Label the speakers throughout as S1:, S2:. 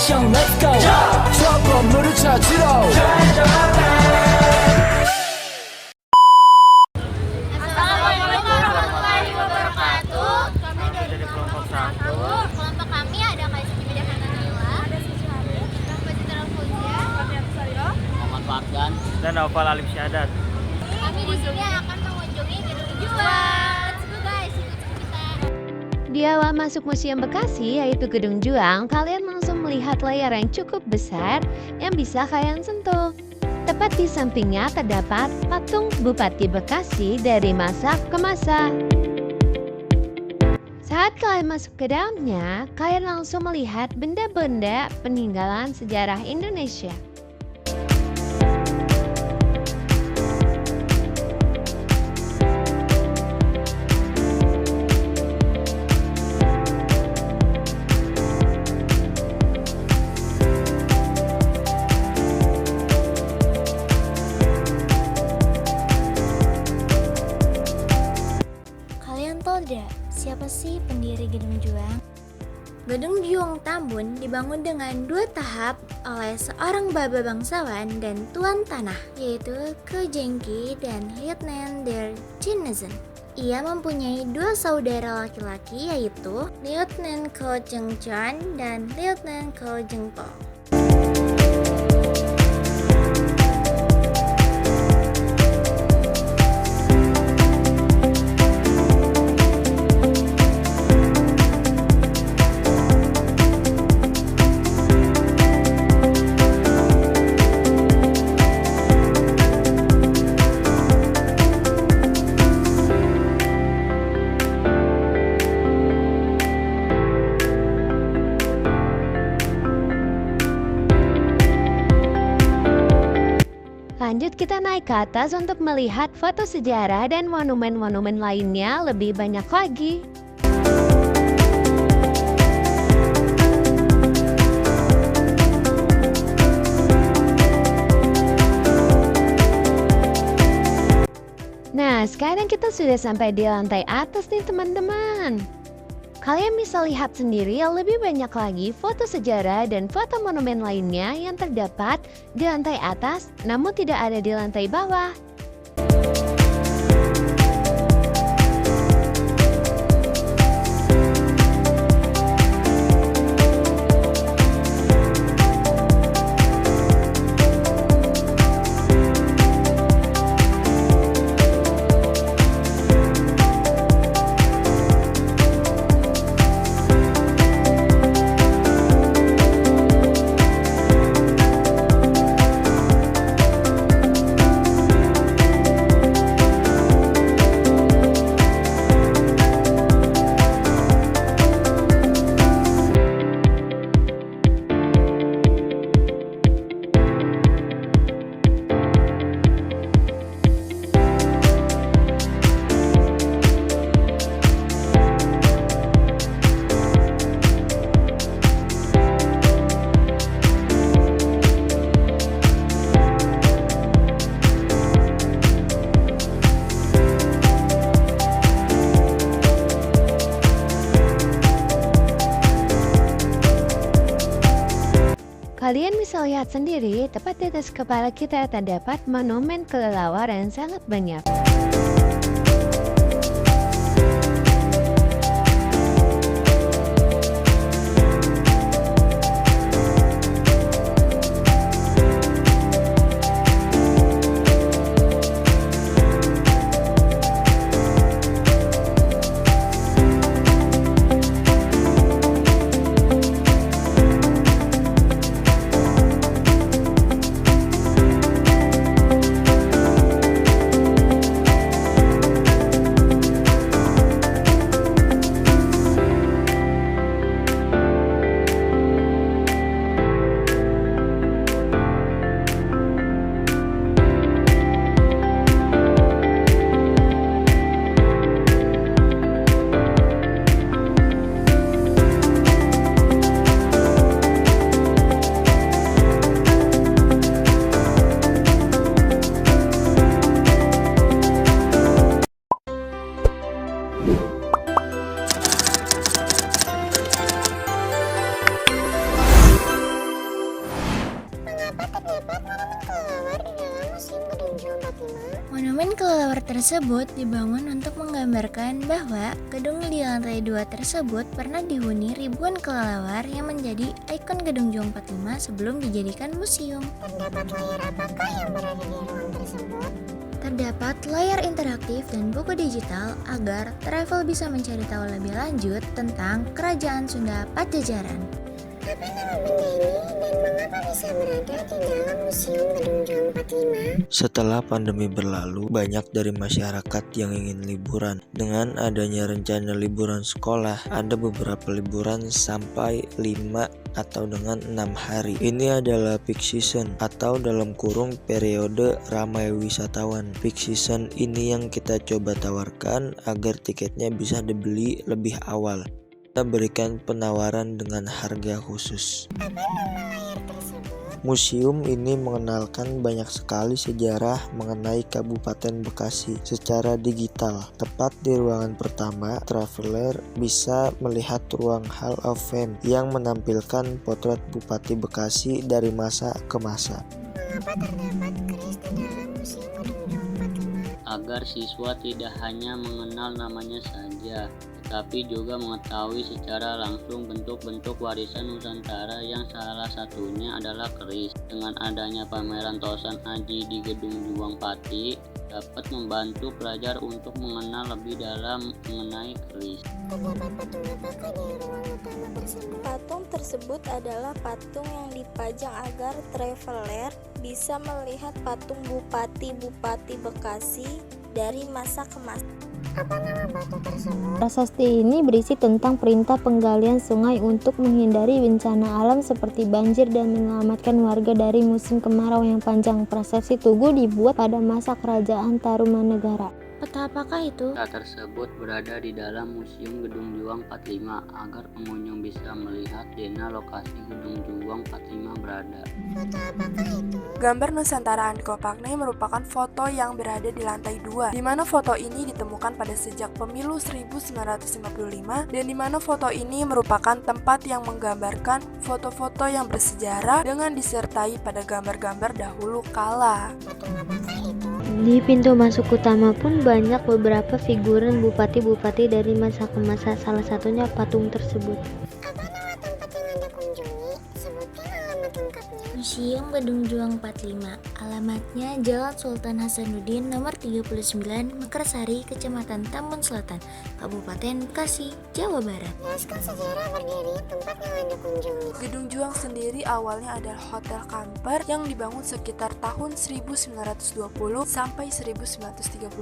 S1: 액션 let's go 저 건물을 찾으러
S2: Assalamualaikum warahmatullahi wabarakatuh. Kami dari kelompok 1. Kelompok kami ada Kaisar Bidang Nila, ada Suci Harif, Rafazi Terafuzia, Fafiat Sario,
S3: Muhammad Fardan,
S4: dan Naufal Alif Syahadat.
S2: Kami di sini akan mengunjungi gedung Juang. Let's go guys, ikut kita.
S5: Di awal masuk Museum Bekasi, yaitu Gedung Juang, kalian langsung melihat layar yang cukup besar yang bisa kalian sentuh. Tepat di sampingnya terdapat patung Bupati Bekasi dari masa ke masa. Saat kalian masuk ke dalamnya, kalian langsung melihat benda-benda peninggalan sejarah Indonesia.
S6: Kalian tahu tidak siapa sih pendiri Gedung Juang? Gedung Juang Tambun dibangun dengan 2 tahap oleh seorang baba bangsawan dan tuan tanah, yaitu Ke Jengki dan Lieutenant Der Jinnezen. Ia mempunyai 2 saudara laki-laki, yaitu Lieutenant Ko Jengchan dan Lieutenant Ko Jengpo.
S5: Lanjut kita naik ke atas untuk melihat foto sejarah dan monumen-monumen lainnya lebih banyak lagi. Nah, sekarang kita sudah sampai di lantai atas nih teman-teman. Kalian bisa lihat sendiri lebih banyak lagi foto sejarah dan foto monumen lainnya yang terdapat di lantai atas, namun tidak ada di lantai bawah. Kalian bisa lihat sendiri, tepat di atas kepala kita terdapat monumen kelelawar yang sangat banyak.
S6: tersebut dibangun untuk menggambarkan bahwa gedung di lantai 2 tersebut pernah dihuni ribuan kelelawar yang menjadi ikon Gedung Juang 45 sebelum dijadikan museum.
S2: Terdapat layar apakah yang berada di ruang tersebut?
S6: Terdapat layar interaktif dan buku digital agar travel bisa mencari tahu lebih lanjut tentang Kerajaan Sunda Pajajaran.
S2: Apa nama benda ini dan mengapa bisa berada di dalam Museum Gedung Juang 45?
S3: Setelah pandemi berlalu, banyak dari masyarakat yang ingin liburan. Dengan adanya rencana liburan sekolah, ada beberapa liburan sampai 5 atau dengan 6 hari. Ini adalah peak season atau dalam kurung periode ramai wisatawan. Peak season ini yang kita coba tawarkan agar tiketnya bisa dibeli lebih awal. Kita berikan penawaran dengan harga khusus.
S2: Apa nama layar tersebut?
S3: Museum ini mengenalkan banyak sekali sejarah mengenai Kabupaten Bekasi secara digital. Tepat di ruangan pertama, traveler bisa melihat ruang Hall of Fame yang menampilkan potret Bupati Bekasi dari masa ke masa.
S2: Mengapa terdapat keris di dalam Museum Gedung Juang 45?
S4: Agar siswa tidak hanya mengenal namanya saja, tapi juga mengetahui secara langsung bentuk-bentuk warisan Nusantara yang salah satunya adalah keris. Dengan adanya pameran Tosan Aji di Gedung Juang Pati dapat membantu pelajar untuk mengenal lebih dalam mengenai keris.
S2: Terdapat patung apakah di ruang utama tersebut?
S7: Patung tersebut adalah patung yang dipajang agar traveler bisa melihat patung Bupati-Bupati Bekasi dari masa ke masa.
S2: Apa nama batu tersebut?
S8: Prasasti ini berisi tentang perintah penggalian sungai untuk menghindari bencana alam seperti banjir dan menyelamatkan warga dari musim kemarau yang panjang. Prasasti Tugu dibuat pada masa Kerajaan Tarumanegara.
S6: Peta apakah itu?
S4: Peta tersebut berada di dalam Museum Gedung Juang 45 agar pengunjung bisa melihat di mana lokasi Gedung Juang 45 berada.
S2: Foto apakah itu?
S9: Gambar Nusantara Andikopakne merupakan foto yang berada di lantai 2, di mana foto ini ditemukan pada sejak pemilu 1955 dan di mana foto ini merupakan tempat yang menggambarkan foto-foto yang bersejarah dengan disertai pada gambar-gambar dahulu kala.
S2: Patung apakah itu?
S8: Di pintu masuk utama pun banyak beberapa figuran bupati-bupati dari masa ke masa, salah satunya patung tersebut.
S2: Apa nama tempat yang Anda kunjungi? Sebutkan alamat lengkapnya.
S6: Museum Gedung Juang 45. Alamatnya Jalan Sultan Hasanuddin nomor 39, Mekarsari, Kecamatan Tambun Selatan, Kabupaten Bekasi, Jawa Barat.
S2: Jelaskan sejarah berdiri tempat yang Anda kunjungi.
S9: Gedung Juang sendiri awalnya adalah hotel kamper yang dibangun sekitar tahun 1920 sampai 1938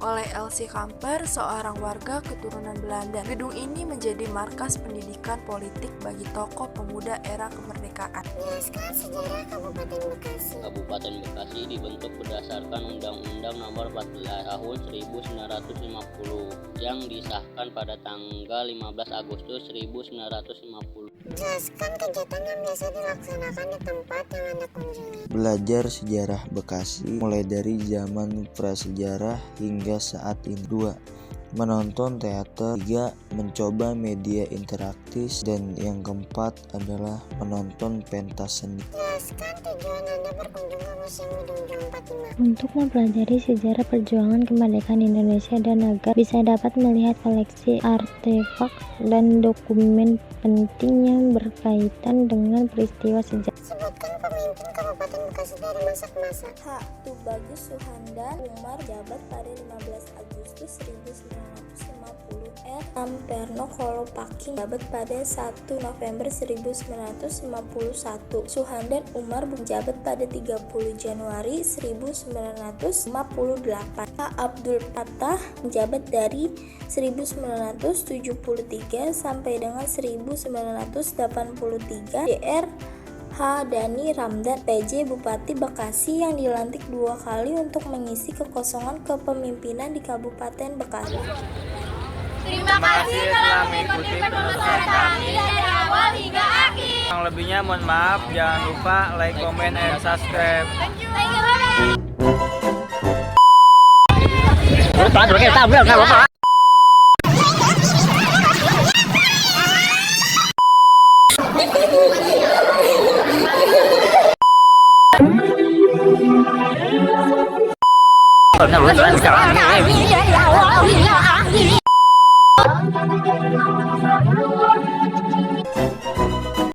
S9: oleh L.C. Kamper, seorang warga keturunan Belanda. Gedung ini menjadi markas pendidikan politik bagi tokoh pemuda era kemerdekaan.
S2: Jelaskan sejarah Kabupaten Bekasi.
S4: Kabupaten Bekasi dibentuk berdasarkan Undang-Undang Nomor 14 Tahun 1950 yang disahkan pada tanggal 15 Agustus 1950.
S2: Jelaskan kegiatan yang biasa dilaksanakan di tempat yang Anda kunjungi.
S3: Belajar sejarah Bekasi mulai dari zaman prasejarah hingga saat ini. 2. Menonton teater. 3. Mencoba media interaktif. Dan yang keempat adalah menonton pentas seni.
S2: Jelaskan tujuan Anda berkunjung ke Museum Gedung Juang 45.
S8: Untuk mempelajari sejarah perjuangan kemerdekaan Indonesia dan agar bisa dapat melihat koleksi artefak dan dokumen penting yang berkaitan dengan peristiwa sejarah.
S2: Sebutkan pemimpin Kabupaten Bekasi dari masa ke masa.
S7: H. Tubagus Suhandan Umar jabat pada 15 Agustus 1950. R. Amperno Kolopaking jabat pada 1 November 1951. Suhandan Umar menjabat pada 30 Januari 1958. H. Abdul Fattah menjabat dari 1973 sampai dengan 1983. Dr. H. Dani Ramdan PJ Bupati Bekasi yang dilantik 2 kali untuk mengisi kekosongan kepemimpinan di Kabupaten Bekasi.
S2: Terima kasih telah mengikuti penelusuran kami dari awal hingga akhir.
S1: Yang lebihnya mohon maaf, jangan lupa like, comment, and subscribe.
S2: Thank you, bye-bye.
S1: Benar,